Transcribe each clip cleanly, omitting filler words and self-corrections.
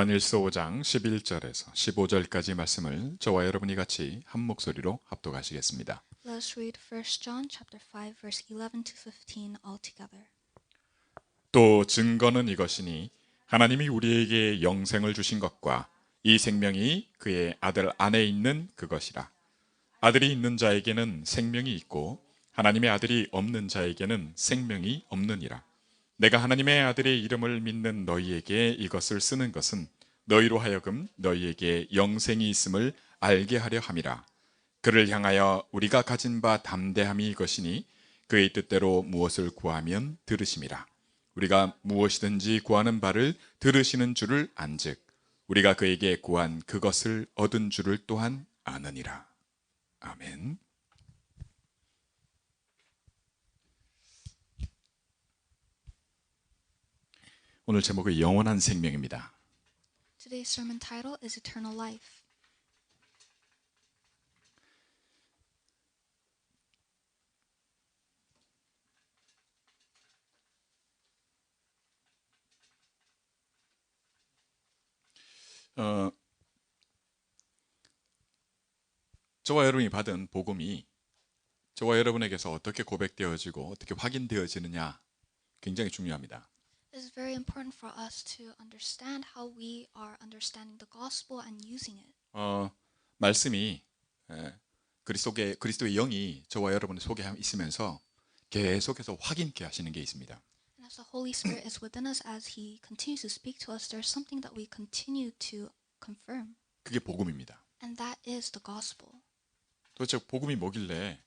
요한일서 5장 11절에서 15절까지 말씀을 저와 여러분이 같이 한 목소리로 합독하시겠습니다. Let us read 1 John chapter 5 verse 11 to 15 all together. 또 증거는 이것이니 하나님이 우리에게 영생을 주신 것과 이 생명이 그의 아들 안에 있는 그것이라. 아들이 있는 자에게는 생명이 있고 하나님의 아들이 없는 자에게는 생명이 없느니라. 내가 하나님의 아들의 이름을 믿는 너희에게 이것을 쓰는 것은 너희로 하여금 너희에게 영생이 있음을 알게 하려 함이라. 그를 향하여 우리가 가진 바 담대함이 이것이니 그의 뜻대로 무엇을 구하면 들으심이라. 우리가 무엇이든지 구하는 바를 들으시는 줄을 안즉 우리가 그에게 구한 그것을 얻은 줄을 또한 아느니라. 아멘. 오늘 제목은 영원한 생명입니다. Today's sermon title is Eternal Life. 저와 여러분이 받은 복음이 저와 여러분에게서 어떻게 고백되어지고 어떻게 확인되어지느냐 굉장히 중요합니다. It is very important for us to understand how we are understanding the gospel and using it. 말씀이 그리스도의 영이 저와 여러분 속에 있으면서 계속해서 확인케 하시는 게 있습니다. And as the Holy Spirit is within us as He continues to speak to us, there's something that we continue to confirm. 그게 복음입니다. And that is the gospel. 도대체 복음이 뭐길래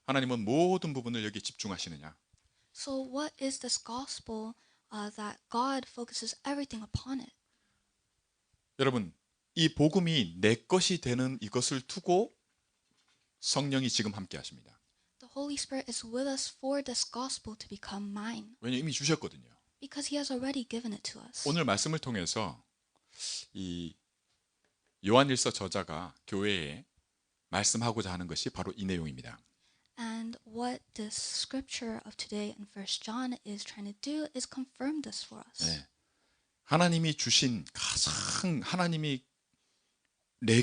하나님은 모든 부분을 여기에 집중하시느냐? So what is this gospel that God focuses everything upon it? 여러분, 이 복음이 내 것이 되는 이것을 두고 성령이 지금 함께 하십니다. The Holy Spirit is with us for this gospel to become mine. 왜냐하면 이미 주셨거든요. Because He has already given it to us. 오늘 말씀을 통해서 이 요한일서 저자가 교회에 말씀하고자 하는 것이 바로 이 내용입니다. And what this scripture of today in 1 John is trying to do is confirm this for us. 네. 하나님이 주신 하나님이 내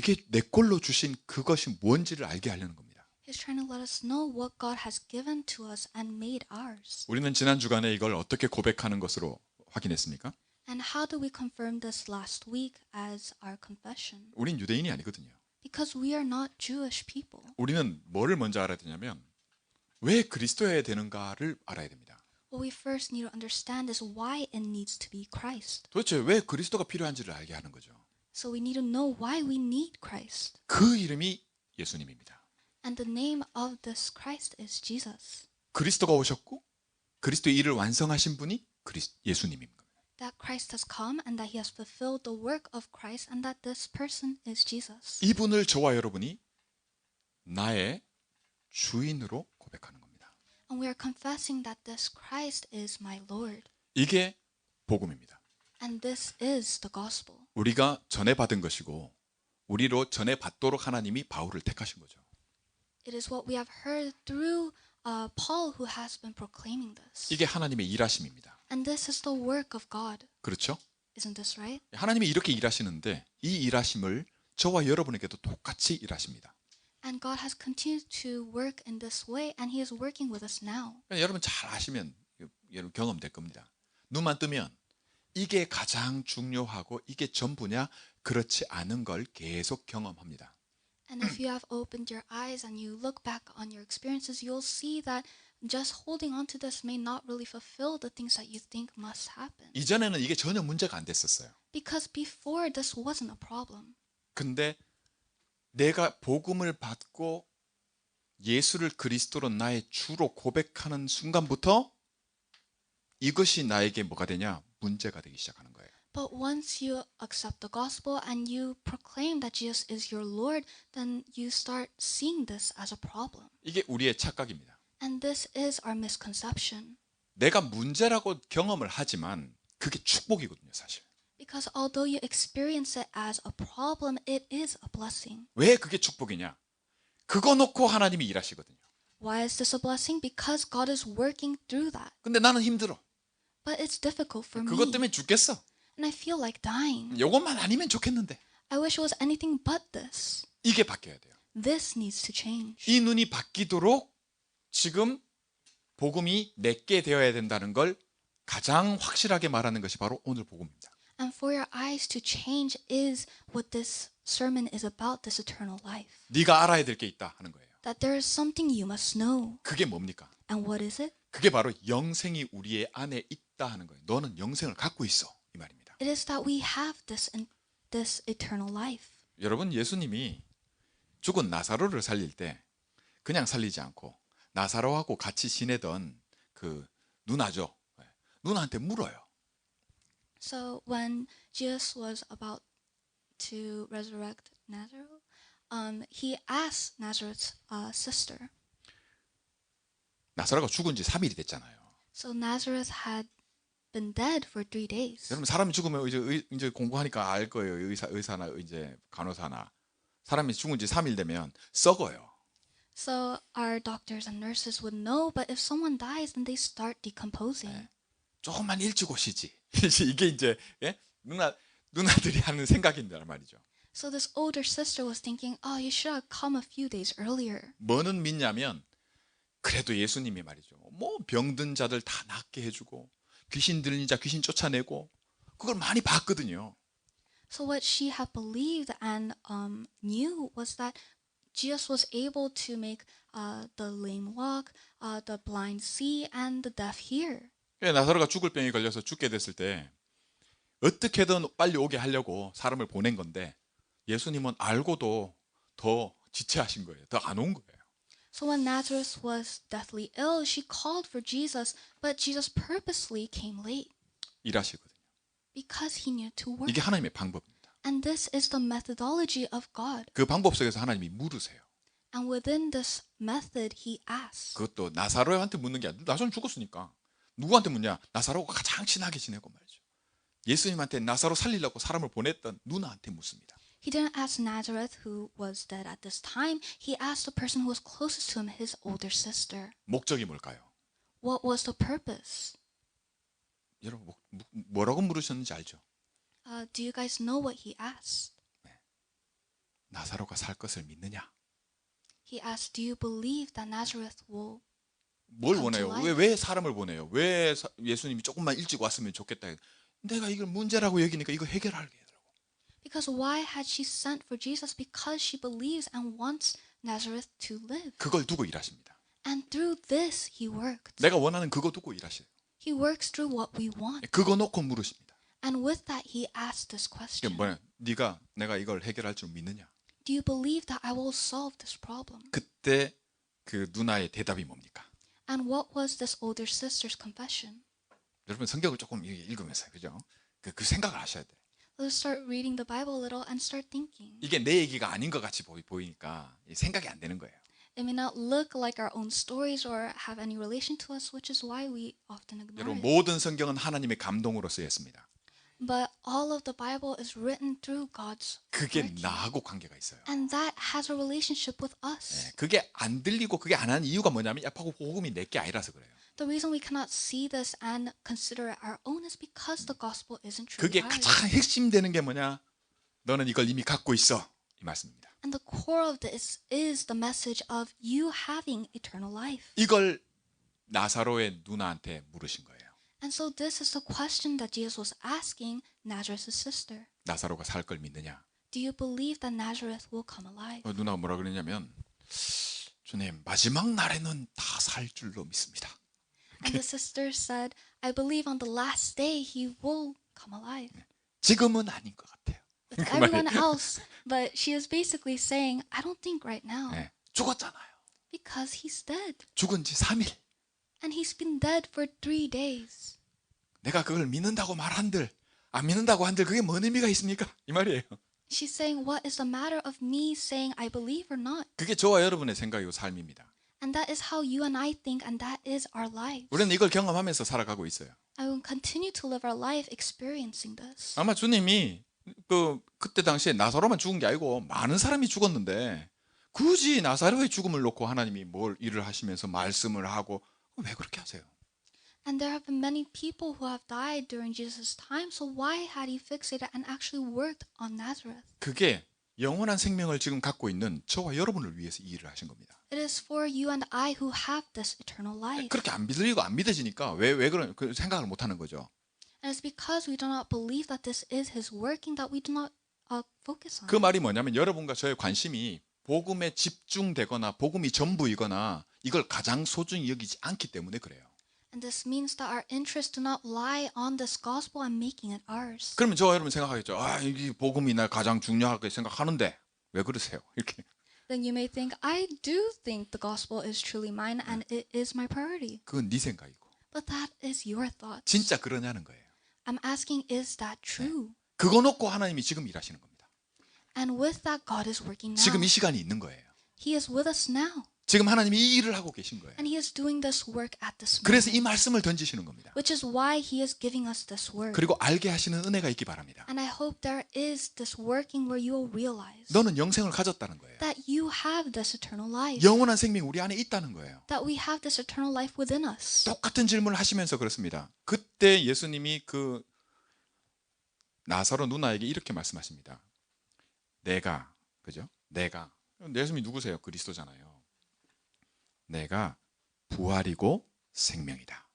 걸로 주신 그것이 뭔지를 알게 하려는 겁니다. He's trying to let us know what God has given to us and made ours. 우리는 지난 주간에 이걸 어떻게 고백하는 것으로 확인했습니까? And how do we confirm this last week as our confession? 우린 유대인이 아니거든요. Because we are not Jewish people. 우리는 뭐를 먼저 알아야 되냐면 왜 그리스도여야 되는가를 알아야 됩니다. What we first need to understand is why it needs to be Christ. 도대체 왜 그리스도가 필요한지를 알게 하는 거죠. So we need to know why we need Christ. 그 이름이 예수님입니다. And the name of this Christ is Jesus. 그리스도가 오셨고 그리스도의 일을 완성하신 분이 예수님입니다. That Christ has come and that He has fulfilled the work of Christ and that this person is Jesus. 이분을 저와 여러분이 나의 주인으로 고백하는 겁니다. And we are confessing that this Christ is my Lord. 이게 복음입니다. And this is the gospel. 우리가 전해 받은 것이고 우리로 전해 받도록 하나님이 바울을 택하신 거죠. It is what we have heard through Paul who has been proclaiming this. 이게 하나님의 일하심입니다. And this is the work of God. 그렇죠? Isn't this right? 하나님이 이렇게 일하시는데 이 일하심을 저와 여러분에게도 똑같이 일하십니다. And God has continued to work in this way and He is working with us now. 여러분 잘 아시면 여러분 경험될 겁니다. 눈만 뜨면 이게 가장 중요하고 이게 전부냐 그렇지 않은 걸 계속 경험합니다. And if you have opened your eyes and you look back on your experiences, you'll see that just holding on to this may not really fulfill the things that you think must happen. 이전에는 이게 전혀 문제가 안 됐었어요. Because before this wasn't a problem. 근데 내가 복음을 받고 예수를 그리스도로 나의 주로 고백하는 순간부터 이것이 나에게 뭐가 되냐? 문제가 되기 시작하는 거예요. But once you accept the gospel and you proclaim that Jesus is your Lord, then you start seeing this as a problem. 이게 우리의 착각입니다. And this is our misconception. 내가 문제라고 경험을 하지만 그게 축복이거든요, 사실. Because although you experience it as a problem, it is a blessing. 왜 그게 축복이냐? 그거 놓고 하나님이 일하시거든요. Why is this a blessing? Because God is working through that. 근데 나는 힘들어. But it's difficult for me. 그것 때문에 죽겠어. and I feel like dying. 요것만 아니면 좋겠는데. I wish it was anything but this. 이게 바뀌어야 돼요. This needs to change. 이 눈이 바뀌도록 지금 복음이 내게 되어야 된다는 걸 가장 확실하게 말하는 것이 바로 오늘 복음입니다. And for your eyes to change is what this sermon is about, this eternal life. 네가 알아야 될 게 있다 하는 거예요. That there is something you must know. 그게 뭡니까? And what is it? 그게 바로 영생이 우리의 안에 있다 하는 거예요. 너는 영생을 갖고 있어 이 말입니다. It is that we have this eternal life. 여러분, 예수님이 죽은 나사로를 살릴 때 그냥 살리지 않고 나사로하고 같이 지내던 그 누나죠. 누나한테 물어요. So when Jesus was about to resurrect Nazareth, he asked Nazareth's sister. 나사로가 죽은 지 3일이 됐잖아요. So Nazareth had been dead for 3 days. 여러분, 사람이 죽으면 이제 공부하니까 알 거예요. 의사나 이제 간호사나 사람이 죽은 지 3일 되면 썩어요. So our doctors and nurses would know, but if someone dies, then they start decomposing. 조금만 일찍 오시지. 이게 이제 누나들이 하는 생각인단 말이죠. So this older sister was thinking, oh, you should have come a few days earlier. 뭐는 믿냐면 그래도 예수님이 말이죠. 뭐 병든 자들 다 낫게 해주고 귀신 들린 자 귀신 쫓아내고 그걸 많이 봤거든요. So what she had believed and knew was that Jesus was able to make the lame walk, the blind see, and the deaf hear. 나사로가 죽을 병에 걸려서 죽게 됐을 때 어떻게든 빨리 오게 하려고 사람을 보낸 건데 예수님은 알고도 더 지체하신 거예요. 더 안 온 거예요. So when Nazareth was deathly ill, she called for Jesus, but Jesus purposely came late 일하시거든요. because he needed to work. 이게 하나님의 방법입니다. And this is the methodology of God. 그 방법 속에서 하나님이 물으세요. And within this method, he asks. 그것도 나사로한테 묻는 게 아니라 나사로 죽었으니까 누구한테 묻냐? 나사로가 가장 친하게 지내고 말이죠. 예수님한테 나사로 살리려고 사람을 보냈던 누나한테 묻습니다. He didn't ask Nazareth, who was dead at this time. He asked the person who was closest to him, his older sister. 목적이 뭘까요? What was the purpose? 여러분 뭐라고 물으셨는지 알죠? Do you guys know what he asked? 나사로가 살 것을 믿느냐? He asked, do you believe that Nazareth will 뭘 come to 원해요? life? 왜 사람을 보내요? 왜 예수님이 조금만 일찍 왔으면 좋겠다. 내가 이걸 문제라고 여기니까 이거 해결하게 하더라고. Because why had she sent for Jesus? Because she believes and wants Nazareth to live. 그걸 두고 일하십니다. And through this, he worked. 내가 원하는 그거 두고 일하셔요. He works through what we want. 그거 놓고 물으십니다. And with that, he asked this 이게 question. 뭐냐? 내가 이걸 해결할 줄 믿느냐? Do you believe that I will solve this problem? 그때 그 누나의 대답이 뭡니까? And what was this older sister's confession? 여러분 성경을 조금 읽으면서 그죠? 그 생각을 하셔야 돼. Let's start reading the Bible a little and start thinking. 이게 내 얘기가 아닌 것 같이 보이니까 생각이 안 되는 거예요. It may not look like our own stories or have any relation to us, which is why we often ignore 여러분 it. 모든 성경은 하나님의 감동으로 쓰였습니다. But all of the Bible is written through God's 그게 working. 나하고 관계가 있어요. And that has a relationship with us. 그게 안 들리고 그게 안 하는 이유가 뭐냐면 복음이 내게 아니라서 그래요. The reason we cannot see this and consider it our own is because the gospel isn't true. 그게 가장 핵심되는 게 뭐냐? 너는 이걸 이미 갖고 있어. 이 말씀입니다. And the core of this is the message of you having eternal life. 이걸 나사로의 누나한테 물으신 거예요. And so this is the question that Jesus was asking Nazareth's sister. 나사로가 살 걸 믿느냐? Do you believe that Nazareth will come alive? 누나가 뭐라 그러냐면 주님 마지막 날에는 다 살 줄로 믿습니다. And the sister said, I believe on the last day he will come alive. 지금은 아닌 것 같아요. With everyone else, but she is basically saying, I don't think right now. 죽었잖아요. Because he's dead. 죽은 지 3일. And he's been dead for 3 days. 내가 그걸 믿는다고 말한들 안 믿는다고 한들 그게 뭔 의미가 있습니까? 이 말이에요. She's saying, what is the matter of me saying I believe or not? 그게 저와 여러분의 생각이고 삶입니다. And that is how you and I think, and that is our lives. 우리는 이걸 경험하면서 살아가고 있어요. I will continue to live our life experiencing this. 아마 주님이 그때 당시에 나사로만 죽은 게 아니고 많은 사람이 죽었는데 굳이 나사로의 죽음을 놓고 하나님이 뭘 일을 하시면서 말씀을 하고 왜 그렇게 하세요? And there have been many people who have died during Jesus' time, so why had he fixated and actually worked on Nazareth? 그게 영원한 생명을 지금 갖고 있는 저와 여러분을 위해서 이 일을 하신 겁니다. It is for you and I who have this eternal life. 그렇게 안 믿으리고 안 믿어지니까 왜 그런 그 생각을 못 하는 거죠. And it's because we do not believe that this is his working that we do not focus on. 그 말이 뭐냐면 여러분과 저의 관심이 복음에 집중되거나 복음이 전부이거나 이걸 가장 소중히 여기지 않기 때문에 그래요. And this means that our interests do not lie on this gospel and making it ours. 그러면 저와 여러분 생각하겠죠. 아, 이게 복음이 날 가장 중요하게 생각하는데 왜 그러세요? 이렇게. Then you may think, I do think the gospel is truly mine and it is my priority. 그건 네 생각이고. But that is your thoughts. 진짜 그러냐는 거예요. I'm asking, is that true? 그거 놓고 하나님이 지금 일하시는 겁니다. And with that, God is working now. 지금 이 시간이 있는 거예요. He is with us now. 지금 하나님이 이 일을 하고 계신 거예요. And he is doing this work at this 그래서 moment. 이 말씀을 던지시는 겁니다. Which is why he is giving us this word. 그리고 알게 하시는 은혜가 있기 바랍니다. And I hope there is this working where you will realize 너는 영생을 가졌다는 거예요. that you have this eternal life. 영원한 생명이 우리 안에 있다는 거예요. That we have this eternal life within us. 똑같은 질문을 하시면서 그렇습니다. 그때 예수님이 그 나사로 누나에게 이렇게 말씀하십니다. 내가 그죠? 내가 예수님이 누구세요? 그리스도잖아요. 내가 부활이고 생명이다.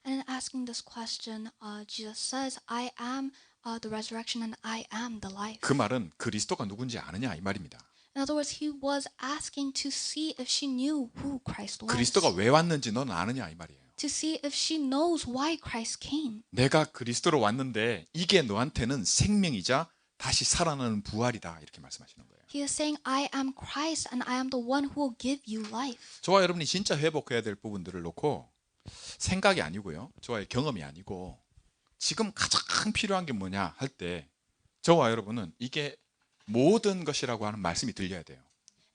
And in asking this question, Jesus says, I am the resurrection and I am the life. 그 말은 그리스도가 누군지 아느냐 이 말입니다. In other words, he was asking to see if she knew who Christ was. 그리스도가 왜 왔는지 너는 아느냐 이 말이에요. To see if she knows why Christ came. 내가 그리스도로 왔는데 이게 너한테는 생명이자 다시 살아나는 부활이다 이렇게 말씀하시는 거예요. He is saying, I am Christ and I am the one who will give you life. 저와 여러분이 진짜 회복해야 될 부분들을 놓고 생각이 아니고요. 저와의 경험이 아니고 지금 가장 필요한 게 뭐냐 할 때 저와 여러분은 이게 모든 것이라고 하는 말씀이 들려야 돼요.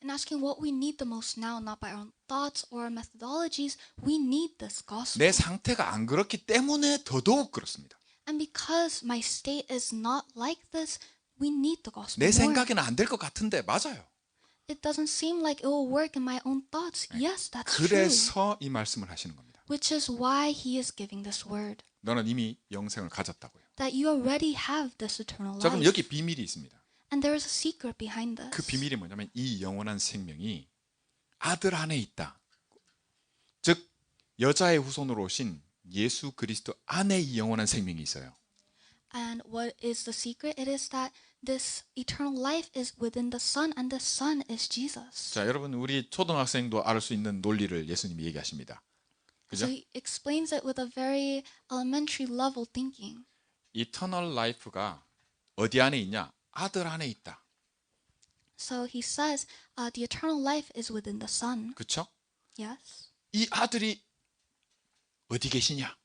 And asking what we need the most now, not by our own thoughts or methodologies, we need this gospel. 내 상태가 안 그렇기 때문에 더더욱 그렇습니다. And because my state is not like this, we need the gospel 내 more. 생각에는 안 될 것 같은데 맞아요. It doesn't seem like it will work in my own thoughts. Yes, that's true. 그래서 이 말씀을 하시는 겁니다. Which is why he is giving this word. 너는 이미 영생을 가졌다고요. That you already have this eternal 자, 그럼 life. 여기 비밀이 있습니다. And there is a secret behind this. 그 비밀이 뭐냐면 이 영원한 생명이 아들 안에 있다. 즉 여자의 후손으로 오신 예수 그리스도 안에 이 영원한 생명이 있어요. And what is the secret? It is that this eternal life is within the Son and the Son is Jesus. 자, 여러분 우리 초등학생도 알 수 있는 논리를 예수님이 얘기하십니다. 그죠? So he explains it with a very elementary level thinking. Eternal life가 어디 안에 있냐? 아들 안에 있다. So he says the eternal life is within the Son. 그렇죠? Yes. 이 아들이 어디 계시냐?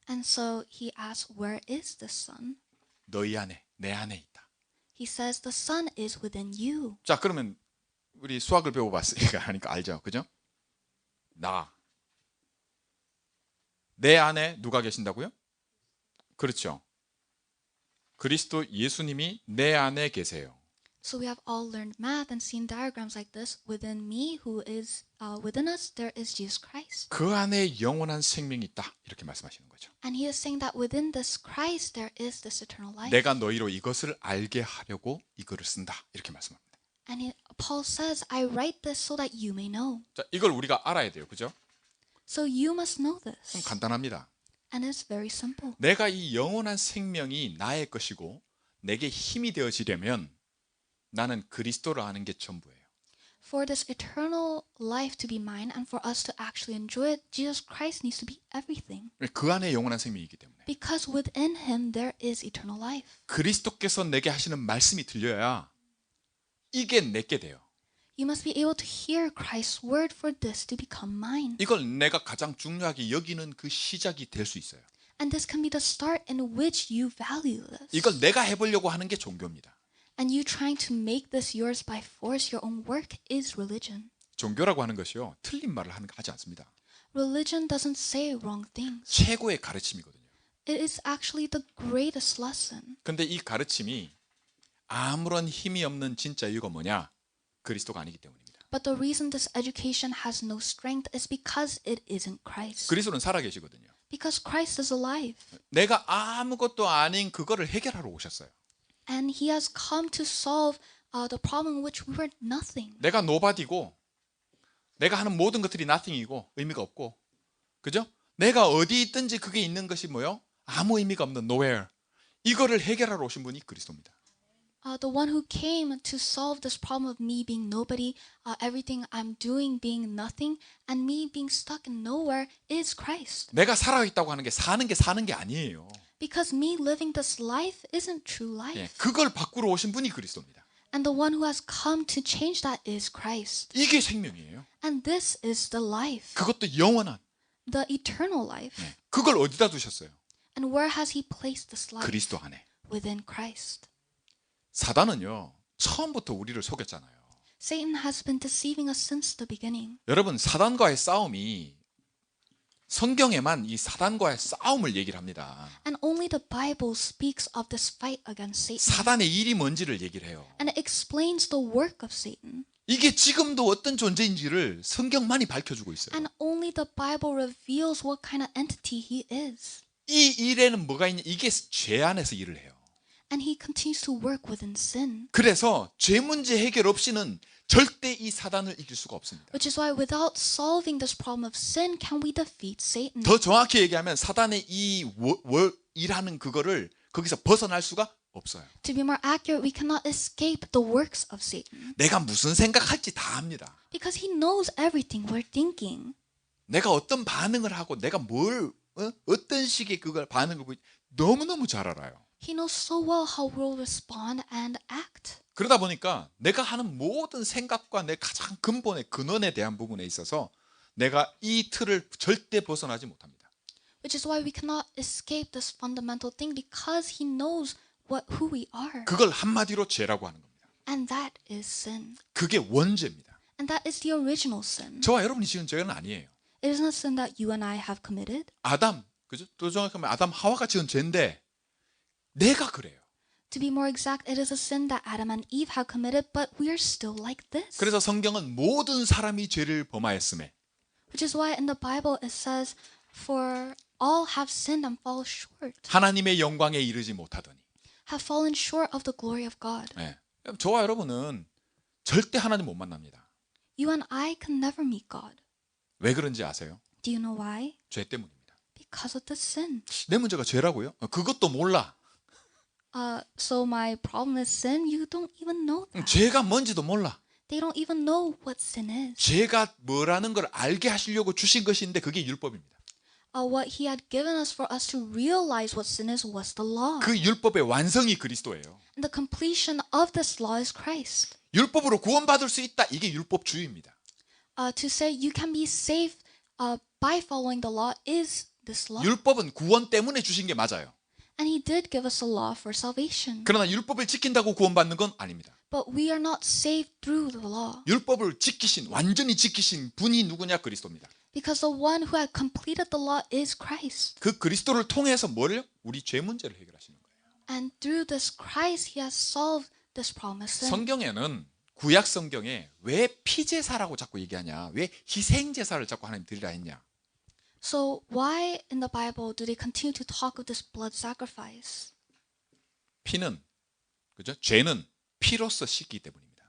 And so he asks, where is the Son? 너희 안에, 내 안에 있다. He says the Son is within you. 자, 그러면 우리 수학을 배워봤으니까 하니까 알죠, 그죠? 내 안에 누가 계신다고요? 그렇죠. 그리스도 예수님이 내 안에 계세요. So we have all learned math and seen diagrams like this. Within me, who is within us, there is Jesus Christ. 그 안에 영원한 생명이 있다. 이렇게 말씀하시는 거죠. And he is saying that within this Christ, there is this eternal life. 내가 너희로 이것을 알게 하려고 이거를 쓴다. 이렇게 말씀합니다. And Paul says, I write this so that you may know. 자, 이걸 우리가 알아야 돼요. 그죠? So you must know 좀 this. 간단합니다. And it's very simple. 내가 이 영원한 생명이 나의 것이고 내게 힘이 되어지려면 나는 그리스도를 아는 게 전부예요. For this eternal life to be mine and for us to actually enjoy it, Jesus Christ needs to be everything. 그 안에 영원한 생명이 있기 때문에. Because within him there is eternal life. 그리스도께서 내게 하시는 말씀이 들려야 이게 내게 돼요. You must be able to hear Christ's word for this to become mine. 이걸 내가 가장 중요하게 여기는 그 시작이 될 수 있어요. And this can be the start in which you value this. 이걸 내가 해보려고 하는 게 종교입니다. And you trying to make this yours by force, your own work, is religion. 종교라고 하는 것이요. 틀린 말을 하지 않습니다. Religion doesn't say wrong things. 최고의 가르침이거든요. It is actually the greatest lesson. 근데 이 가르침이 아무런 힘이 없는 진짜 이유가 뭐냐? 그리스도가 아니기 때문입니다. But the reason this education has no strength is because it isn't Christ. 그리스도는 살아계시거든요. Because Christ is alive. 내가 아무것도 아닌 그거를 해결하러 오셨어요. And he has come to solve the problem in which we were nothing. 내가 nobody고 내가 하는 모든 것들이 nothing이고 의미가 없고 그죠? 내가 어디 있든지 그게 있는 것이 뭐요? 아무 의미가 없는 nowhere. 이거를 해결하러 오신 분이 그리스도입니다. The one who came to solve this problem of me being nobody, everything I'm doing being nothing, and me being stuck in nowhere is Christ. 내가 살아있다고 하는 게 사는 게 아니에요. Because me living this life isn't true life. 예, 그걸 바꾸러 오신 분이 그리스도입니다. And the one who has come to change that is Christ. 이게 생명이에요. And this is the life, 그것도 영원한. the eternal life. 예, 그걸 어디다 두셨어요? And where has he placed this life? 그리스도 안에. Within Christ. 사단은요, 처음부터 우리를 속였잖아요. Satan has been deceiving us since the beginning. 여러분, 사단과의 싸움이 성경에만 이 사단과의 싸움을 얘기를 합니다. And only the Bible speaks of this fight against Satan. 사단의 일이 뭔지를 얘기를 해요. And it explains the work of Satan. 이게 지금도 어떤 존재인지를 성경만이 밝혀주고 있어요. And only the Bible reveals what kind of entity he is. 이 일에는 뭐가 있냐? 이게 죄 안에서 일을 해요. And he continues to work within sin. 그래서 죄 문제 해결 없이는 절대 이 사단을 이길 수가 없습니다. Which is why without solving this problem of sin, can we defeat Satan? 더 정확히 얘기하면 사단의 이 일하는 그거를 거기서 벗어날 수가 없어요. To be more accurate, we cannot escape the works of Satan. 내가 무슨 생각할지 다 압니다. Because he knows everything we're thinking. 내가 어떤 반응을 하고 내가 어떤 식의 그걸 반응을 너무너무 잘 알아요. He knows so well how we'll respond and act. 그러다 보니까 내가 하는 모든 생각과 내 가장 근본의 근원에 대한 부분에 있어서 내가 이 틀을 절대 벗어나지 못합니다. Which is why we cannot escape this fundamental thing because he knows who we are. 그걸 한마디로 죄라고 하는 겁니다. And that is sin. 그게 원죄입니다. And that is the original sin. 저와 여러분이 지은 죄는 아니에요. It is not sin that you and I have committed. 아담, 그죠? 또 정확하면 아담 하와가 지은 죄인데 내가 그래요. To be more exact, it is a sin that Adam and Eve have committed, but we are still like this. 그래서 성경은 모든 사람이 죄를 범하였음에 Which is why in the Bible it says, For all have sinned and fall short, 하나님의 영광에 이르지 못하더니. have fallen short of the glory of God. 네. 저와 여러분은 절대 하나님 못 만납니다. You and I can never meet God. 왜 그런지 아세요? Do you know why? 죄 때문입니다. Because of the sin. 내 문제가 죄라고요? 그것도 몰라. So my problem is sin. You don't even know that. 죄가 뭔지도 몰라. They don't even know what sin is. 죄가 뭐라는 걸 알게 하시려고 주신 것인데 그게 율법입니다. What he had given us for us to realize what sin is was the law. 그 율법의 완성이 그리스도예요. And the completion of this law is Christ. 율법으로 구원받을 수 있다. 이게 율법주의입니다. To say you can be saved by following the law is this law. 율법은 구원 때문에 주신 게 맞아요. And he did give us a law for salvation. 그러나 율법을 지킨다고 구원받는 건 아닙니다. But we are not saved through the law. 율법을 완전히 지키신 분이 누구냐? 그리스도입니다. Because the one who had completed the law is Christ. 그 그리스도를 통해서 뭐를요? 우리 죄 문제를 해결하시는 거예요. And through this Christ, he has solved this problem of sin. 성경에는 구약 성경에 왜 피제사라고 자꾸 얘기하냐? 왜 희생제사를 자꾸 하나님 드리라 했냐? So why in the Bible do they continue to talk of this blood sacrifice? 피는 그죠? 죄는 피로써 씻기 때문입니다.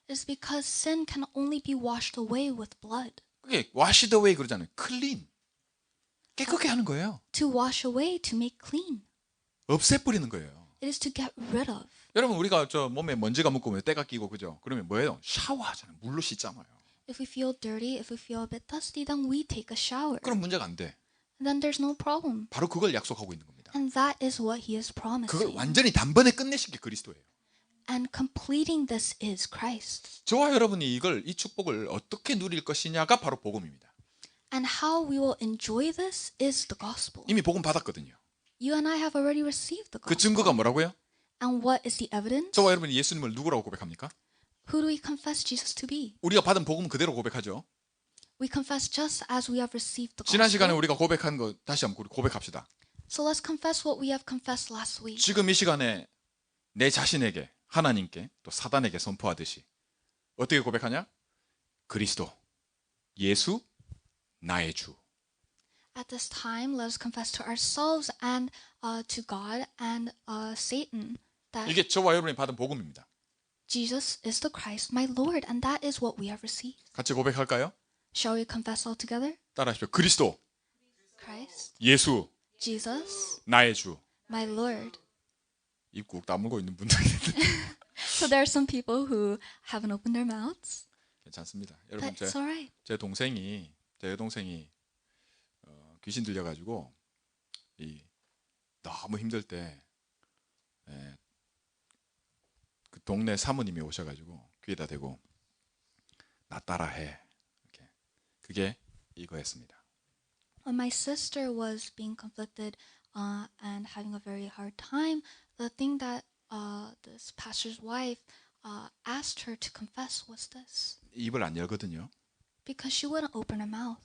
It's because sin can only be washed away with blood. 그게 wash it away 그러잖아요. clean. 깨끗게 하는 거예요. To wash away, to make clean. 없애버리는 거예요. It is to get rid of. 여러분 우리가 저 몸에 먼지가 묻고 때가 끼고 그죠? 그러면 뭐예요? 샤워하잖아요. 물로 씻잖아요. If we feel dirty, if we feel a bit dusty, then we take a shower. 그럼 문제가 안 돼. Then there's no problem. 바로 그걸 약속하고 있는 겁니다. And that is what he is 그걸 promising. 완전히 단번에 끝내신 게 그리스도예요. And completing this is Christ. 저와 여러분이 이 축복을 어떻게 누릴 것이냐가 바로 복음입니다. And how we will enjoy this is the gospel. 이미 복음 받았거든요. You and I have already received the 그 gospel. 증거가 뭐라고요? And what is the evidence? 저와 여러분이 예수님을 누구라고 고백합니까? Who do we confess Jesus to be? 우리가 받은 복음 그대로 고백하죠. We confess just as we have received the 지난 시간에 gospel. 우리가 고백한 거 다시 한번 고백합시다. So let's confess what we have confessed last week. 지금 이 시간에 내 자신에게 하나님께 또 사단에게 선포하듯이 어떻게 고백하냐? 그리스도, 예수, 나의 주. At this time, let us confess to ourselves and to God and Satan that 이게 저와 여러분이 받은 복음입니다. Jesus is the Christ, my Lord, and that is what we have received. 같이 고백할까요? Shall we confess all together? 따라하십시오. 그리스도, Christ, 예수, Jesus, 나의 주. my Lord. 입 꾹 다물고 있는 분들이 So there are some people who haven't opened their mouths, 괜찮습니다. but 여러분 it's all right. 제 여동생이 귀신 들려가지고 너무 힘들 때 그 동네 사모님이 오셔가지고 귀에다 대고 나 따라해. 이렇게. 그게 이거였습니다. When my sister was being conflicted and having a very hard time, the thing that this pastor's wife asked her to confess was this, 입을 안 열거든요. because she wouldn't open her mouth.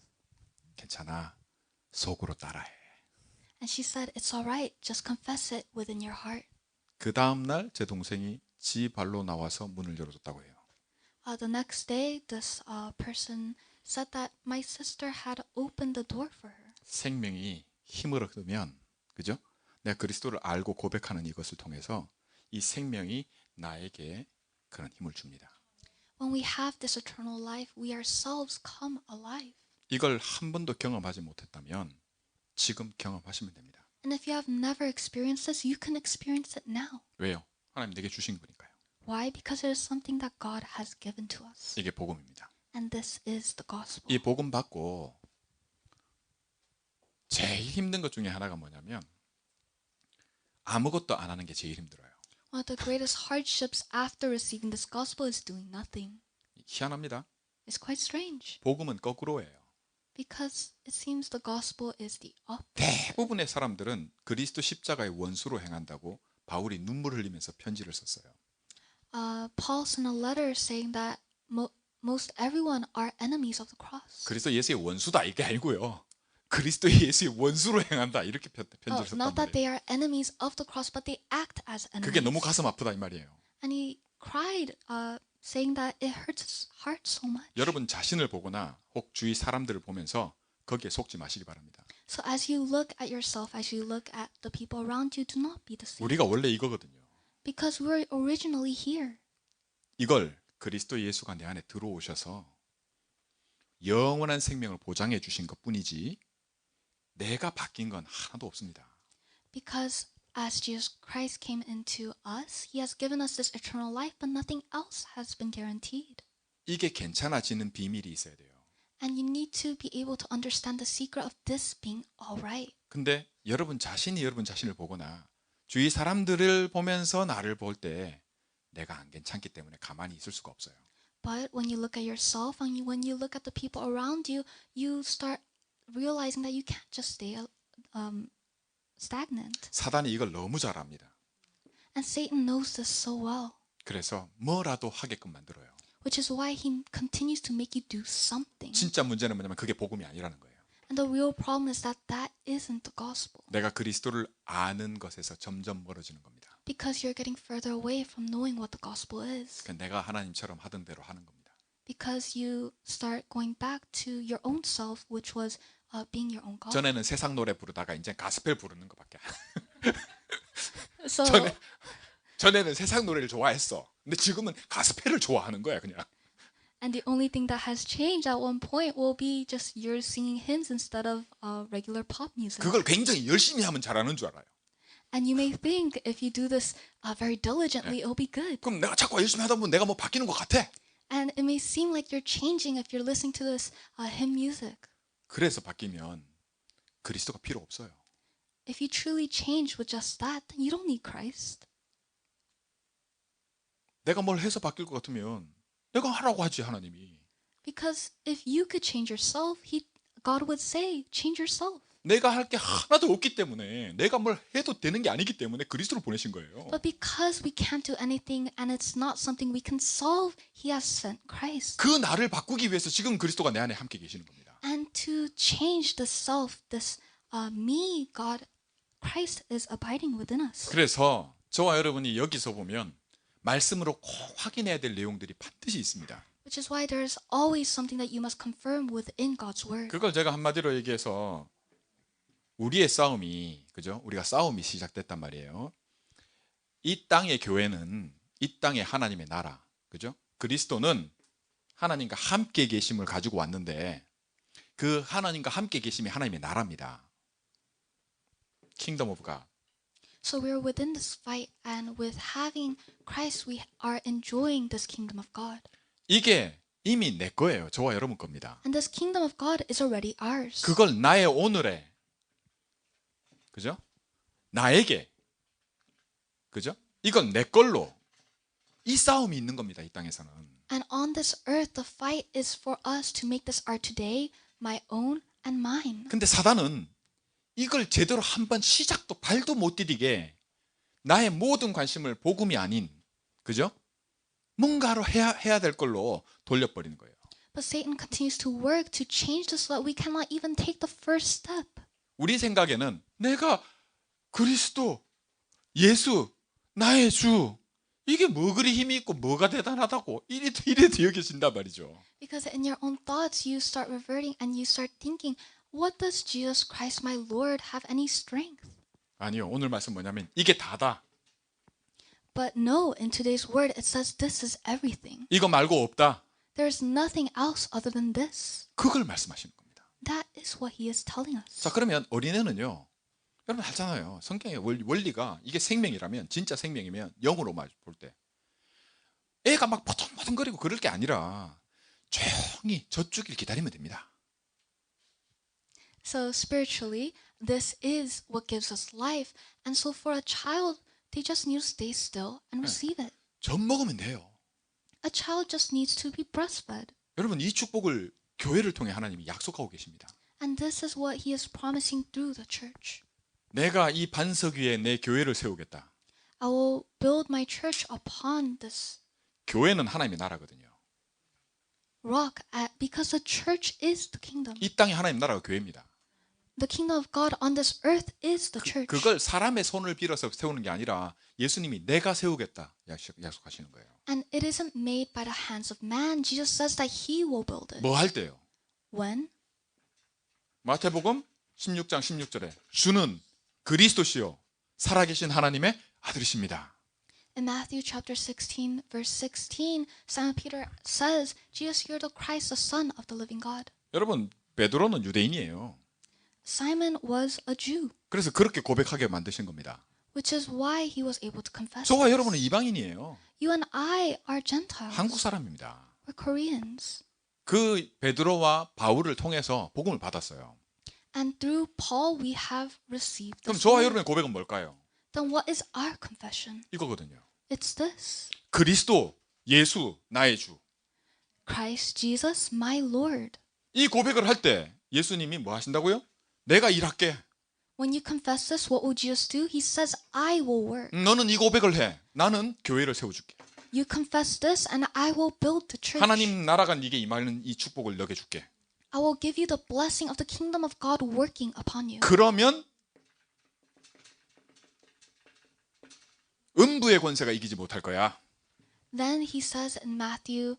괜찮아. 속으로 따라해. And she said, it's all right, just confess it within your heart. 그 다음날 제 동생이 지 발로 나와서 문을 열어줬다고 해요. The next day, this person said that my sister had opened the door for her. 생명이 힘을 얻으면, 그죠? 내가 그리스도를 알고 고백하는 이것을 통해서 이 생명이 나에게 그런 힘을 줍니다. When we have this eternal life, we ourselves come alive. 이걸 한 번도 경험하지 못했다면 지금 경험하시면 됩니다. And if you have never experienced this, you can experience it now. 왜요? 하나님 내게 주신 거니까요. Why? Because it is something that God has given to us. 이게 복음입니다. And this is the gospel. 이 복음 받고 제일 힘든 것 중에 하나가 뭐냐면 아무것도 안 하는 게 제일 힘들어요. One of the greatest hardships after receiving this gospel is doing nothing. 희한합니다. It's quite strange 복음은 거꾸로예요. because it seems the gospel is the opposite. 대부분의 사람들은 그리스도 십자가의 원수로 행한다고 바울이 눈물 흘리면서 편지를 썼어요. Paul sent a letter saying that most everyone are enemies of the cross. 그리스도 예수의 원수다 이게 아니고요. 그리스도 예수의 원수로 행한다 이렇게 편지를 썼단 Not that 말이에요. they are enemies of the cross, but they act as enemies. 그게 너무 가슴 아프다 이 말이에요. And he cried, saying that it hurts his heart so much. 여러분 자신을 보거나 혹 주위 사람들을 보면서 거기에 속지 마시기 바랍니다. So as you look at yourself, as you look at the people around you, do not be deceived. 우리가 원래 이거거든요. Because we're originally here. 이걸 그리스도 예수가 내 안에 들어오셔서 영원한 생명을 보장해 주신 것뿐이지 내가 바뀐 건 하나도 없습니다. Because as Jesus Christ came into us, he has given us this eternal life, but nothing else has been guaranteed. 이게 괜찮아지는 비밀이 있어야 돼요. And you need to be able to understand the secret of this being all right. 근데 여러분 자신을 보거나 주위 사람들을 보면서 나를 볼 때 내가 안 괜찮기 때문에 가만히 있을 수가 없어요. But when you look at yourself and when you look at the people around you, you start realizing that you can't just stay stagnant. 사단이 이걸 너무 잘 압니다. And Satan knows this so well, 그래서 뭐라도 하게끔 만들어요. which is why he continues to make you do something. 진짜 문제는 뭐냐면 그게 복음이 아니라는 거예요. And the real problem is that that isn't the gospel. 내가 그리스도를 아는 것에서 점점 멀어지는 겁니다. Because you're getting further away from knowing what the gospel is. 그러니까 내가 하나님처럼 하던 대로 하는 겁니다. Because you start going back to your own self, which was being your own God. 전에는 세상 노래 부르다가 이제 가스펠 부르는 것밖에 So 전에는 세상 노래를 좋아했어. 근데 지금은 가스펠을 좋아하는 거야 그냥. and the only thing that has changed at one point will be just you're singing hymns instead of regular pop music. 그걸 굉장히 열심히 하면 잘하는 줄 알아요. And you may think if you do this very diligently, it'll be good. 그럼 내가 자꾸 열심히 하다 보면 내가 뭐 바뀌는 것 같아. And it may seem like you're changing if you're listening to this hymn music. 그래서 바뀌면 그리스도가 필요 없어요. If you truly change with just that, then you don't need Christ. 내가 뭘 해서 바뀔 것 같으면 내가 하라고 하지 하나님이. Because if you could change yourself, God would say, change yourself. 내가 할 게 하나도 없기 때문에 내가 뭘 해도 되는 게 아니기 때문에 그리스도를 보내신 거예요. But because we can't do anything and it's not something we can solve, He has sent Christ. 그 나를 바꾸기 위해서 지금 그리스도가 내 안에 함께 계시는 겁니다. And to change the self, this me, God, Christ is abiding within us. 그래서 저와 여러분이 여기서 보면 말씀으로 꼭 확인해야 될 내용들이 반드시 있습니다. Which is why there's always something that you must confirm within God's word. 그걸 제가 한마디로 얘기해서 우리의 싸움이, 그죠? 우리가 싸움이 시작됐단 말이에요. 이 땅의 교회는 이 땅의 하나님의 나라, 그죠? 그리스도는 하나님과 함께 계심을 가지고 왔는데 그 하나님과 함께 계심이 하나님의 나라입니다. Kingdom of God. So we're within this fight, and with having Christ, we are enjoying this kingdom of God. 이게 이미 내 거예요. 저와 여러분 겁니다. And this kingdom of God is already ours. 그걸 나의 오늘에, 그죠? 나에게, 그죠? 이건 내 걸로 이 싸움이 있는 겁니다. 이 땅에서는. And on this earth, the fight is for us to make this our today, my own and mine. 근데 사단은 이걸 제대로 한번 시작도 발도 못 디디게 나의 모든 관심을 복음이 아닌, 그죠? 뭔가로 해야 될 걸로 돌려버리는 거예요. But Satan continues to work to change this so that we cannot even take the first step. 우리 생각에는 내가 그리스도, 예수, 나의 주, 이게 뭐 그리 힘이 있고 뭐가 대단하다고 이래도 여겨진단 말이죠. Because in your own thoughts, you start reverting and you start thinking, what does Jesus Christ, my Lord, have any strength? 아니요, 오늘 말씀 뭐냐면 이게 다다. But no, in today's word, it says this is everything. 이거 말고 없다. There's nothing else other than this. 그걸 말씀하시는 겁니다. That is what he is telling us. 자, 그러면 어린애는요, 여러분 알잖아요. 성경의 원리가 이게 생명이라면, 진짜 생명이면 영으로 볼 때 애가 막 버둥버둥거리고 그럴 게 아니라 조용히 젖주길 기다리면 됩니다. So spiritually, this is what gives us life. And so for a child, they just need to stay still and receive it. 젖 먹으면 돼요. A child just needs to be breastfed. 여러분 이 축복을 교회를 통해 하나님이 약속하고 계십니다. And this is what he is promising through the church. 내가 이 반석 위에 내 교회를 세우겠다. I will build my church upon this 교회는 하나님의 나라거든요. rock because the church is the kingdom. 이 땅의 하나님 나라가 교회입니다. The kingdom of God on this earth is the church. 그걸 사람의 손을 빌어서 세우는 게 아니라 예수님이 내가 세우겠다 약속하시는 거예요. And it isn't made by the hands of man. Jesus says that he will build it. 뭐 할 때요? When? 마태복음 16장 16절에 주는 그리스도시요 살아계신 하나님의 아들이십니다. In Matthew chapter 16, verse 16, Simon Peter says, Jesus, you're the Christ, the Son of the living God. 여러분 베드로는 유대인이에요. Simon was a Jew, 그래서 그렇게 고백하게 만드신 겁니다. which is why he was able to confess. 저와 this. 여러분은 이방인이에요. You and I are Gentiles. 한국 사람입니다. We're Koreans. 그 베드로와 바울을 통해서 복음을 받았어요. And through Paul, we have received 그럼 this 저와 word. 여러분의 고백은 뭘까요? Then what is our confession? 이거거든요. It's this. 그리스도, 예수, 나의 주. Christ Jesus, my Lord. 이 고백을 할 때 예수님이 뭐 하신다고요? 내가 일할게. When you confess this, what will Jesus do? He says, I will work. 너는 이 고백을 해. 나는 교회를 세워줄게. You confess this, and I will build the church. 하나님 나라가 네게 임하는 이 축복을 너게 줄게. I will give you the blessing of the kingdom of God working upon you. 그러면 음부의 권세가 이기지 못할 거야. Then he says in Matthew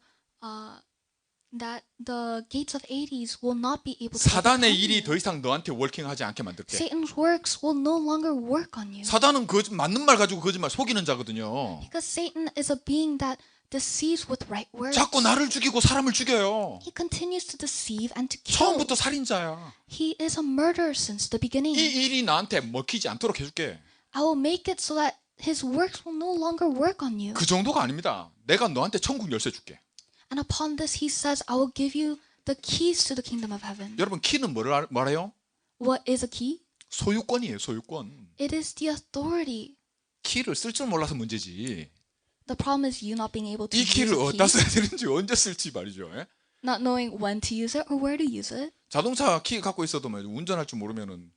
that the gates of Hades will not be able to 사단의 overcome 일이 you. 더 이상 너한테 워킹하지 않게 만들게. Satan's works will no longer work on you. 사단은 맞는 말 가지고 거짓말 속이는 자거든요. Because Satan is a being that deceives with right words. 자꾸 나를 죽이고 사람을 죽여요. He continues to deceive and to kill. 처음부터 살인자야. He is a murderer since the beginning. 이 일이 나한테 먹히지 않도록 해줄게. I will make it so that his works will no longer work on you. 그 정도가 아닙니다. 내가 너한테 천국 열쇠 줄게. And upon this he says, I will give you the keys to the kingdom of heaven. 여러분 키는 뭐래요? What is a key? 소유권이에요. 소유권. It is the authority. 키를 쓸 줄 몰라서 문제지. The problem is you not being able to 이 use 키를 a 어디다 key, 써야 되는지 언제 쓸지 말이죠. 예? not knowing when to use it or where to use it. 자동차 키 갖고 있어도 운전할 줄 모르면은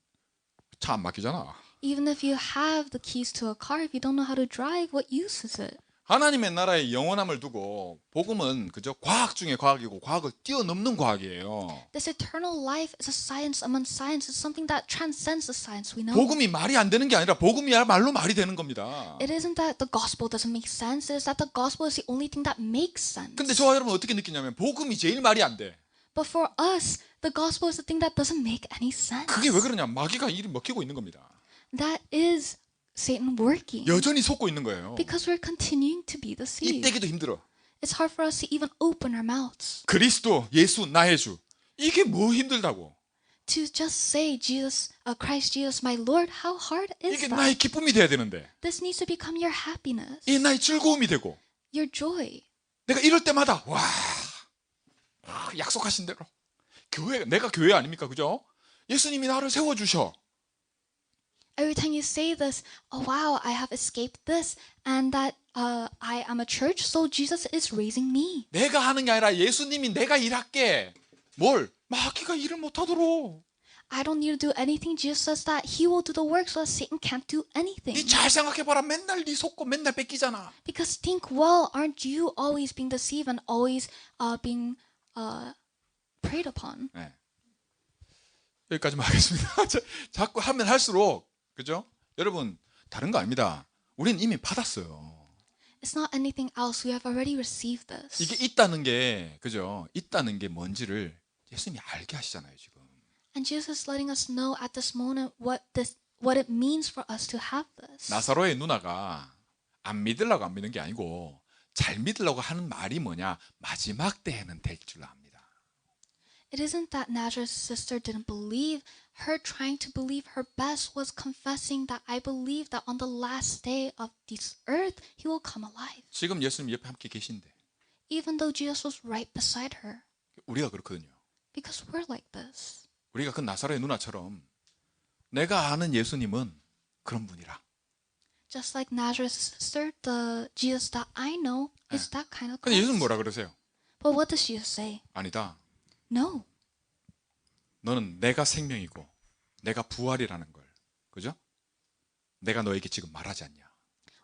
차 안 막히잖아. Even if you have the keys to a car, if you don't know how to drive, what use is it? 하나님의 나라의 영원함을 두고 복음은 그저 과학 중에 과학이고 과학을 뛰어넘는 과학이에요. This eternal life is a science among science. It's something that transcends the science we know. 복음이 말이 안 되는 게 아니라 복음이야말로 말이 되는 겁니다. It isn't that the gospel doesn't make sense. It is that the gospel is the only thing that makes sense. 근데 저와 여러분 어떻게 느끼냐면 복음이 제일 말이 안 돼. But for us, the gospel is the thing that doesn't make any sense. 그게 왜 그러냐? 마귀가 일을 먹히고 있는 겁니다. That is Satan working. 여전히 속고 있는 거예요. Because we're continuing to be 입 deceived. 대기도 힘들어. It's hard for us to even open our mouths. 그리스도, 예수, 나의 주. 이게 뭐 힘들다고? To just say Jesus, Christ Jesus, my Lord, how hard is 이게 that? 나의 기쁨이 돼야 되는데. This needs to become your happiness, 이게 나의 즐거움이 되고. your joy. 내가 이럴 때마다 와 약속하신 대로 교회 내가 교회 아닙니까, 그죠? 예수님이 나를 세워 주셔. Every time you say this, oh wow, I have escaped this, and that I am a church, so Jesus is raising me. 내가 하는 게 아니라 예수님이 내가 일할게. 뭘? 마귀가 일을 못 하도록. I don't need to do anything. Jesus says that He will do the work, so that Satan can't do anything. 니 잘 생각해봐라. 맨날 네 속고 맨날 뺏기잖아. Because think well, aren't you always being deceived and always being preyed upon? 네. 여기까지만 하겠습니다. 자꾸 하면 할수록 그죠? 여러분 다른 거 아닙니다. 우리는 이미 받았어요. It's not anything else. We have already received this. 이게 있다는 게 그죠? 있다는 게 뭔지를 예수님이 알게 하시잖아요 지금. And Jesus is letting us know at this moment what it means for us to have this. 나사로의 누나가 안 믿으려고 안 믿는 게 아니고 잘 믿으려고 하는 말이 뭐냐? 마지막 때에는 될 줄 압니다. It isn't that Nazareth's sister didn't believe. Her trying to believe her best was confessing that I believe that on the last day of this earth, He will come alive. 지금 예수님 옆에 함께 계신데 Even though Jesus was right beside her. 우리가 그렇거든요. Because we're like this. 우리가 그 나사로의 누나처럼 내가 아는 예수님은 그런 분이라. Just like Nazareth's sister, the Jesus that I know is that kind of 근데 예수님 Christ. 뭐라 그러세요? But what does Jesus say? 아니다. No. 너는 내가 생명이고 내가 부활이라는 걸. 그죠? 내가 너에게 지금 말하지 않냐.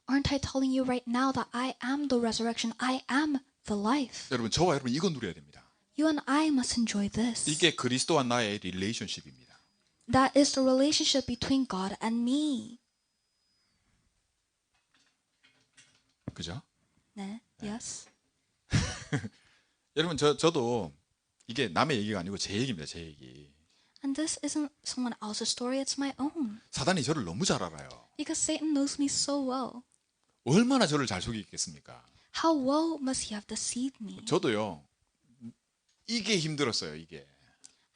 Aren't I telling you right now that I am the resurrection? I am the life. 여러분 저와 여러분 이거 누려야 됩니다. You and I must enjoy this. 이게 그리스도와 나의 릴레이션십입니다. That is the relationship between God and me. 그죠? 네. Yes. 여러분 저도 이게 남의 얘기가 아니고 제 얘기입니다. 제 얘기. And this isn't someone else's story, it's my own. 사단이 저를 너무 잘 알아요. Because Satan knows me so well. 얼마나 저를 잘 속이겠습니까? How well must he have deceived me? 저도요. 이게 힘들었어요. 이게.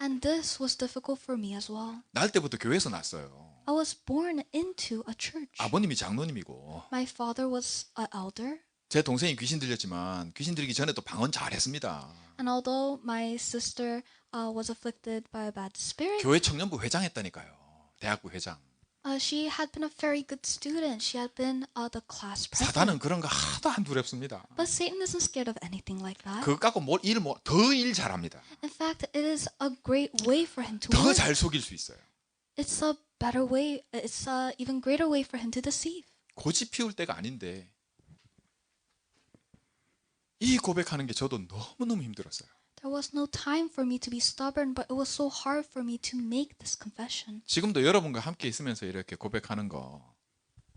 And this was difficult for me as well. 날 때부터 교회에서 났어요. I was born into a church. 아버님이 장로님이고 My father was an elder. 제 동생이 귀신 들렸지만 귀신 들리기 전에 또 방언 잘했습니다. And although my sister was afflicted by a bad spirit, 교회 청년부 회장했다니까요. 대학부 회장. she had been a very good student. She had been the class president. 사단은 그런 거 하나도 안 두렵습니다. But Satan isn't scared of anything like that. 그거 갖고 더 일 잘합니다. In fact, it is a great way for him to 더 work. 잘 속일 수 있어요. It's a better way. It's a even greater way for him to deceive. 고집 피울 때가 아닌데 이 고백하는 게 저도 너무너무 힘들었어요. There was no time for me to be stubborn, but it was so hard for me to make this confession. 지금도 여러분과 함께 있으면서 이렇게 고백하는 거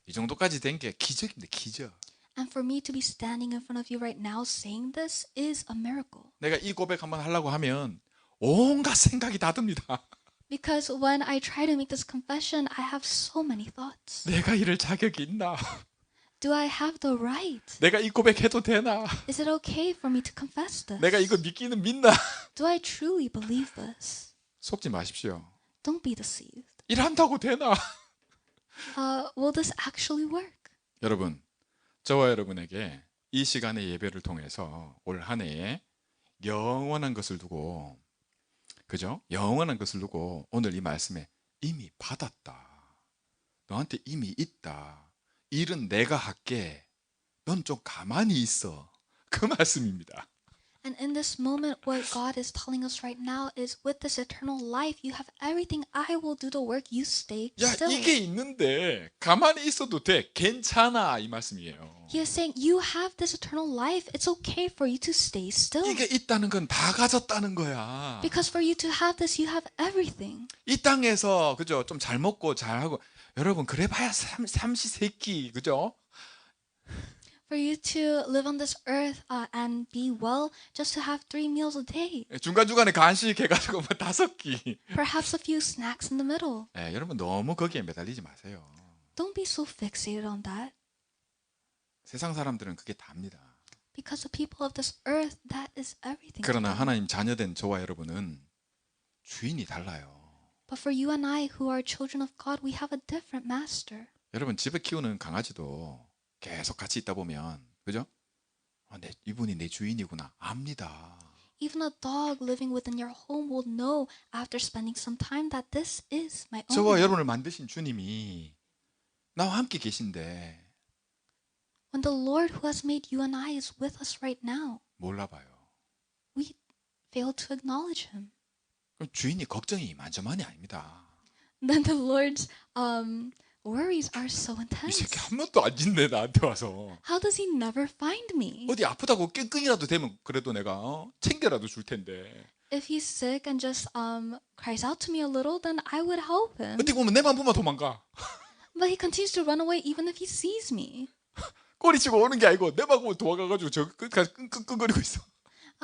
이 정도까지 된 게 기적입니다. 기적. And for me to be standing in front of you right now saying this is a miracle. 내가 이 고백 한번 하려고 하면 온갖 생각이 다 듭니다. Because when I try to make this confession, I have so many thoughts. 내가 이럴 자격이 있나? Do I have the right? 내가 이 고백해도 되나? Is it okay for me to confess this? 내가 이거 믿기는 믿나? Do I truly believe this? 속지 마십시오. Don't be deceived. 일한다고 되나? Will this actually work? 여러분, 저와 여러분에게 이 시간의 예배를 통해서 올 한 해에 영원한 것을 두고, 그죠? 영원한 것을 두고 오늘 이 말씀에 이미 받았다. 너한테 이미 있다. 일은 내가 할게. 넌 좀 가만히 있어. 그 말씀입니다. And in this moment, what God is telling us right now is with this eternal life, you have everything. I will do the work. You stay 야, still. 이게 있는데 가만히 있어도 돼. 괜찮아. 이 말씀이에요. He is saying, you have this eternal life. It's okay for you to stay still. 이게 있다는 건 다 가졌다는 거야. Because for you to have this, you have everything. 이 땅에서 그죠? 좀 잘 먹고 잘 하고 여러분 그래봐야 삼시세끼 그죠? For you to live on this earth and be well, just to have 3 meals a day. 중간중간에 간식 해가지고 뭐 5끼. Perhaps a few snacks in the middle. 여러분 너무 거기에 매달리지 마세요. Don't be so fixated on that. 세상 사람들은 그게 답니다. Because the people of this earth, that is everything. to 그러나 them. 하나님 자녀된 저와 여러분은 주인이 달라요. But for you and I, who are children of God, we have a different master. 여러분 집에 키우는 강아지도 계속 같이 있다 보면 그죠? 이분이 내 주인이구나 압니다. Even a dog living within your home will know after spending some time that this is my own. 저와 여러분을 만드신 주님이 나와 함께 계신데 When the Lord who has made you and I is with us right now, 몰라봐요. we fail to acknowledge him. 그럼 주인이 걱정이 이만저만이 아닙니다. Then the Lord's worries are so 이 intense. 새끼 한 번도 안 짓네 나한테 와서. How does he never find me? 어디 아프다고 끙끙이라도 되면 그래도 내가 챙겨라도 줄 텐데. If he's sick and just cries out to me a little, then I would help him. 어떻게 보면 내만 보면 도망가. But he continues to run away even if he sees me. 꼬리치고 오는 게 아니고 내만 보면 도망가가지고 저 끝까지 끙끙거리고 있어.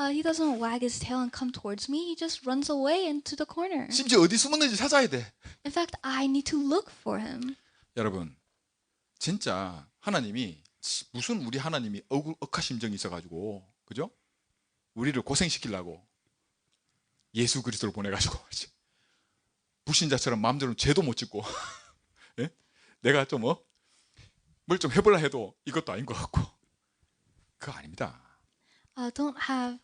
He doesn't wag his tail and come towards me. He just runs away into the corner. 심지어 어디 숨었는지 찾아야 돼. In fact, I need to look for him. 여러분 진짜 하나님이 무슨 우리 하나님이 억하심정이 있어가지고 그죠? 우리를 고생시키려고 예수 그리스도를 보내가지고 불신자처럼 마음대로 죄도 못 짓고 예? 내가 좀 뭘 좀 해보려 해도 이것도 아닌 것 같고 그거 아닙니다. Don't have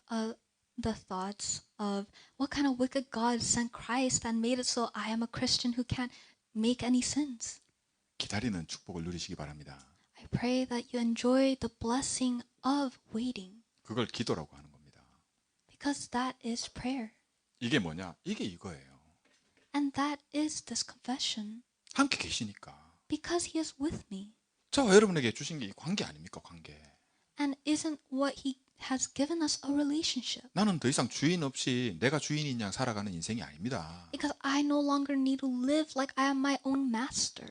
the thoughts of what kind of wicked God sent Christ and made it so I am a Christian who can't make any sins. 기다리는 축복을 누리시기 바랍니다. I pray that you enjoy the blessing of waiting. 그걸 기도라고 하는 겁니다. Because that is prayer. 이게 뭐냐? 이게 이거예요. And that is this confession. 함께 계시니까. Because he is with me. 저와 여러분에게 주신 게 이 관계 아닙니까? 관계. And isn't what he has given us a relationship? 나는 더 이상 주인 없이 내가 주인인 양 살아가는 인생이 아닙니다. Because I no longer need to live like I am my own master.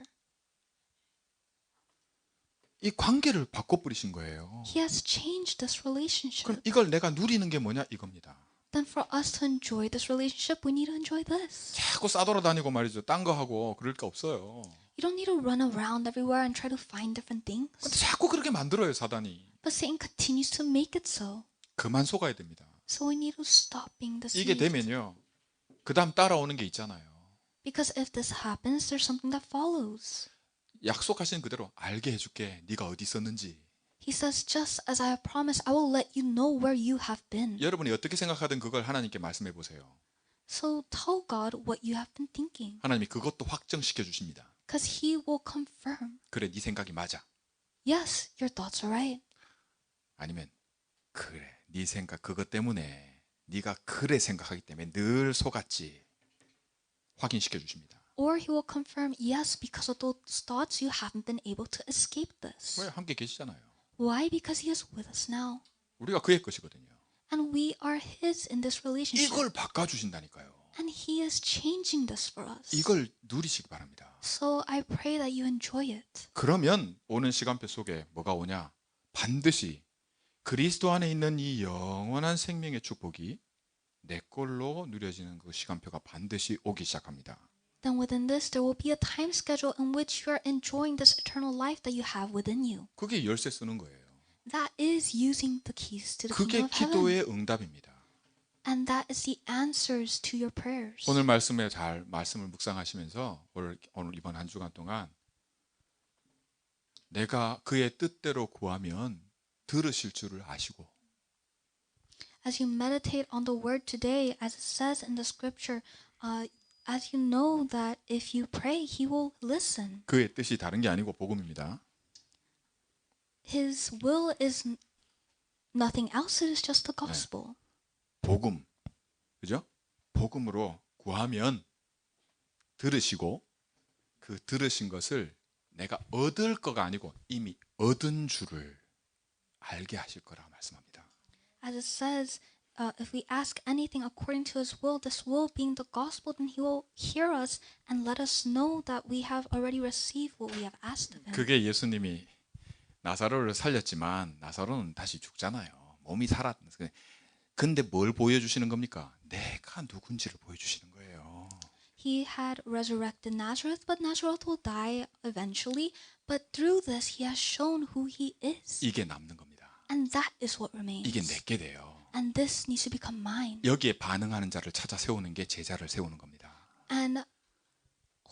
이 관계를 바꿔버리신 거예요. He has changed this relationship. 그럼 이걸 내가 누리는 게 뭐냐? 이겁니다. Then for us to enjoy this relationship, we need to enjoy this. 자꾸 싸돌아다니고 말이죠. 딴 거 하고 그럴 게 없어요. You don't need to run around everywhere and try to find different things. 근데 자꾸 그렇게 만들어요, 사단이. But Satan continues to make it so. 그만 속아야 됩니다. So we need to stop being 이게 deceived. 되면요. 그 다음 따라오는 게 있잖아요. Because if this happens, there's something that follows. 약속하신 그대로 알게 해줄게. 네가 어디 있었는지. He says, just as I have promised, I will let you know where you have been. 여러분이 어떻게 생각하든 그걸 하나님께 말씀해 보세요. So tell God what you have been thinking. 하나님이 그것도 확정시켜 주십니다. Because he will confirm. 그래, 네 생각이 맞아. Yes, your thoughts are right. 아니면 그래, 네 생각 그것 때문에 네가 그래 생각하기 때문에 늘 속았지. 확인시켜 주십니다. Or he will confirm, yes, because of those thoughts, you haven't been able to escape this. 왜 함께 계시잖아요. Why? Because he is with us now. 우리가 그의 것이거든요. And we are his in this relationship. 이걸 바꿔 주신다니까요. And he is changing this for us. 이걸 누리시기 바랍니다. So I pray that you enjoy it. 그러면 오는 시간표 속에 뭐가 오냐? 반드시 그리스도 안에 있는 이 영원한 생명의 축복이 내 걸로 누려지는 그 시간표가 반드시 오기 시작합니다. Then within this, there will be a time schedule in which you are enjoying this eternal life that you have within you. 그게 열쇠 쓰는 거예요. That is using the keys to the 그게 kingdom of heaven. 기도의 응답입니다. And that is the answers to your prayers. 오늘 말씀에 잘 말씀을 묵상하시면서 오늘 이번 한 주간 동안 내가 그의 뜻대로 구하면 들으실 줄을 아시고 As you meditate on the word today, as it says in the scripture, as you know that if you pray, he will listen. 그의 뜻이 다른 게 아니고 복음입니다. His will is nothing else. It is just the gospel. 복음, 그죠? 복음으로 구하면 들으시고 그 들으신 것을 내가 얻을 거가 아니고 이미 얻은 줄을 알게 하실 거라고 말씀합니다. As it says, if we ask anything according to His will, this will being the gospel, then He will hear us and let us know that we have already received what we have asked of Him. 그게 예수님이 나사로를 살렸지만 나사로는 다시 죽잖아요. 몸이 살았. 근데 뭘 보여주시는 겁니까? 내가 누군지를 보여주시는 거예요. He had resurrected Nazareth, but Nazareth will die eventually. But through this, He has shown who He is. 이게 남는 겁니다. And that is what remains. 이게 내게 돼요. And this needs to become mine. 여기에 반응하는 자를 찾아 세우는 게 제자를 세우는 겁니다. And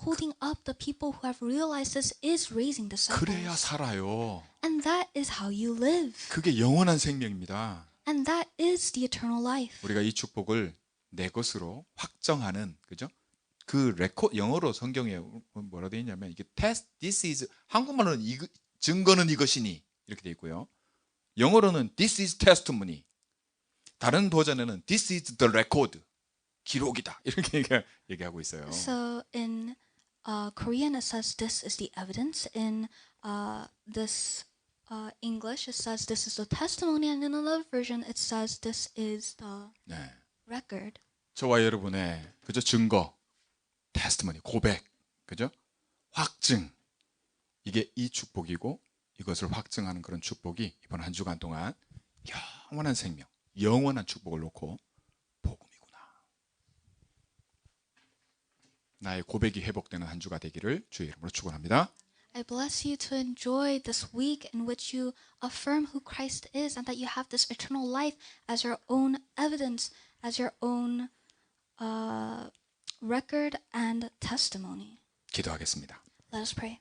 holding up the people who have realized this is raising disciples. 그래야 살아요. And that is how you live. 그게 영원한 생명입니다. And that is the eternal life. 우리가 이 축복을 내 것으로 확정하는, 그죠? 그 영어로 성경에 뭐라 되어 있냐면 이게 this is, 한국말로는 증거는 이것이니 이렇게 되어 있고요. 영어로는 this is testimony. 다른 버전에는 this is the record. 기록이다. 이렇게 얘기하고 있어요. So in Korean it says this is the evidence. In this English it says this is the testimony, and in another version it says this is the 네. record. 저와 여러분의 그죠? 증거, testimony, 고백, 그죠? 확증. 이게 이 축복이고 이것을 확증하는 그런 축복이 이번 한 주간 동안 영원한 생명, 영원한 축복을 놓고 복음이구나. 나의 고백이 회복되는 한 주가 되기를 주의 이름으로 축원합니다. I bless you to enjoy this week in which you affirm who Christ is and that you have this eternal life as your own evidence, as your own record and testimony. 기도하겠습니다. Let us pray.